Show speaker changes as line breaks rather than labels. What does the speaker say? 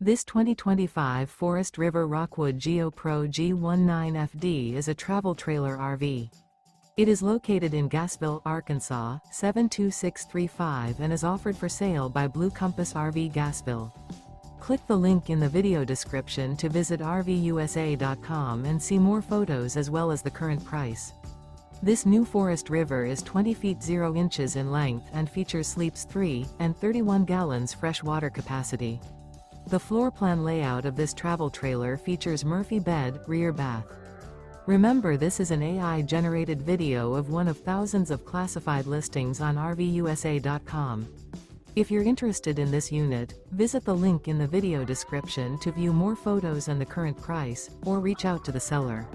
This 2025 Forest River Rockwood Geo Pro G19FD is a travel trailer RV. It is located in Gassville, Arkansas, 72635 and is offered for sale by Blue Compass RV Gassville. Click the link in the video description to visit RVUSA.com and see more photos as well as the current price. This new Forest River is 20 feet 0 inches in length and features sleeps 3 and 31 gallons fresh water capacity. The floor plan layout of this travel trailer features Murphy bed, rear bath. Remember, this is an AI-generated video of one of thousands of classified listings on RVUSA.com. If you're interested in this unit, visit the link in the video description to view more photos and the current price, or reach out to the seller.